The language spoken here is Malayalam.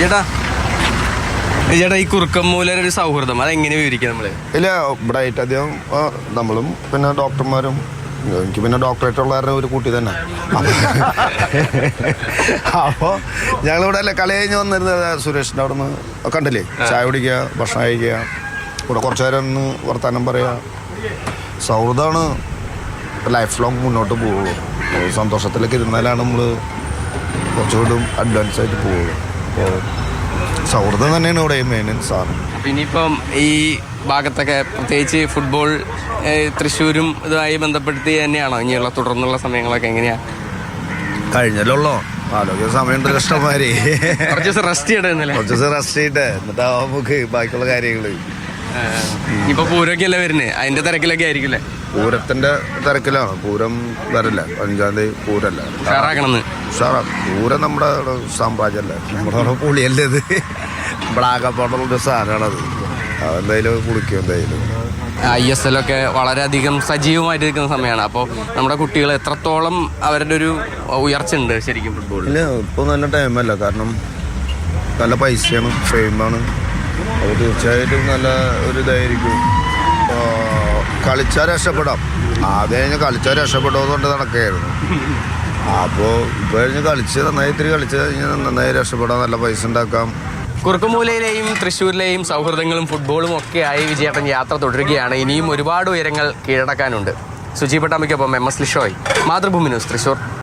ചേട്ടാ ഈ കുറുക്കമ്മൂലൊരു സൗഹൃദം അതെങ്ങനെ വിവരിക്കുക നമ്മള്? ഇല്ല, ഇവിടെ ആയിട്ട് അധികം നമ്മളും പിന്നെ ഡോക്ടർമാരും, എനിക്ക് പിന്നെ ഡോക്ടറേറ്റ് ഉള്ളവരുടെ ഒരു കൂട്ടി തന്നെ. അപ്പോൾ ഞങ്ങളിവിടെ അല്ലേ കളി കഴിഞ്ഞ് വന്നിരുന്നത് സുരേഷിൻ്റെ അവിടെ നിന്ന് കണ്ടില്ലേ, ചായ കുടിക്കുക, ഭക്ഷണം കഴിക്കുക, ഇവിടെ കുറച്ച് നേരം ഒന്ന് വർത്തമാനം പറയുക. സൗഹൃദമാണ് ലൈഫ് ലോങ് മുന്നോട്ട് പോവുള്ളൂ. സന്തോഷത്തിലേക്ക് ഇരുന്നാലാണ് നമ്മൾ കുറച്ചുകൂടും അഡ്വാൻസ് ആയിട്ട് പോവുള്ളൂ. അപ്പോൾ സൗഹൃദം തന്നെയാണ് ഇവിടെ മെയിൻ സാധനം. പിന്നെ ഇപ്പം ഈ ഭാഗത്തൊക്കെ പ്രത്യേകിച്ച് ഫുട്ബോൾ തൃശ്ശൂരും ഇതുമായി ബന്ധപ്പെടുത്തി തന്നെയാണോ ഇനിയുള്ള തുടർന്നുള്ള സമയങ്ങളൊക്കെ എങ്ങനെയാ? കഴിഞ്ഞല്ലോ ആലോചിക്കുന്ന സമയമുണ്ട് ഇഷ്ടംമാര്. കുറച്ച് ദിവസം റെസ്റ്റ് ചെയ്യണമെന്നല്ലേ? കുറച്ച് ദിവസം റെസ്റ്റ് ചെയ്തിട്ട് എന്നിട്ടാവും നമുക്ക് ബാക്കിയുള്ള കാര്യങ്ങള്. ഇപ്പൊ പൂരമൊക്കെയല്ലേ വരുന്നത്, അതിന്റെ തിരക്കിലൊക്കെ ആയിരിക്കില്ലേ? പൂരത്തിന്റെ തിരക്കിലാണ്. പൂരം വരല്ല, 5-ാം തീയതി പൂരല്ല. ഉഷാറാക്കണമെന്ന്. പൂരം നമ്മുടെ സാമ്രാജ്യമല്ലേ, നമ്മുടെ പുളിയല്ലേ ഇത്. ഇവിടെ ആകെപ്പാടുള്ളൊരു സാധനമാണത്. അതെന്തായാലും കുളിക്കും എന്തായാലും. ISL ഒക്കെ വളരെയധികം സജീവമായിട്ട് നിൽക്കുന്ന സമയമാണ്. അപ്പോൾ നമ്മുടെ കുട്ടികൾ എത്രത്തോളം അവരുടെ ഒരു ഉയർച്ച ഉണ്ട് ശരിക്കും ഫുട്ബോളിൽ? ഇല്ല, ഇപ്പോൾ നല്ല ടൈമല്ല. കാരണം നല്ല പൈസയാണ്, ഫെയിമാണ്. അപ്പോൾ തീർച്ചയായിട്ടും നല്ല ഒരു ഇതായിരിക്കും. കളിച്ചാൽ രക്ഷപ്പെടാം. ആദ്യം കഴിഞ്ഞ് കളിച്ചാൽ രക്ഷപ്പെടുമെന്നുകൊണ്ട് നടക്കുകയായിരുന്നു. അപ്പോൾ ഇപ്പോൾ കഴിഞ്ഞ് കളിച്ച് നന്നായി ഇത്തിരി കളിച്ച് കഴിഞ്ഞാൽ നന്നായി രക്ഷപ്പെടാം, നല്ല പൈസ ഉണ്ടാക്കാം. കുറുക്കുമൂലയിലെയും തൃശ്ശൂരിലെയും സൗഹൃദങ്ങളും ഫുട്ബോളും ഒക്കെയായി വിജയേട്ടൻ യാത്ര തുടരുകയാണ്. ഇനിയും ഒരുപാട് ഉയരങ്ങൾ കീഴടക്കാനുണ്ട്. സുജി പട്ടാമ്പിക്കൊപ്പം MS ലിഷോയ്, മാതൃഭൂമി ന്യൂസ്, തൃശ്ശൂർ.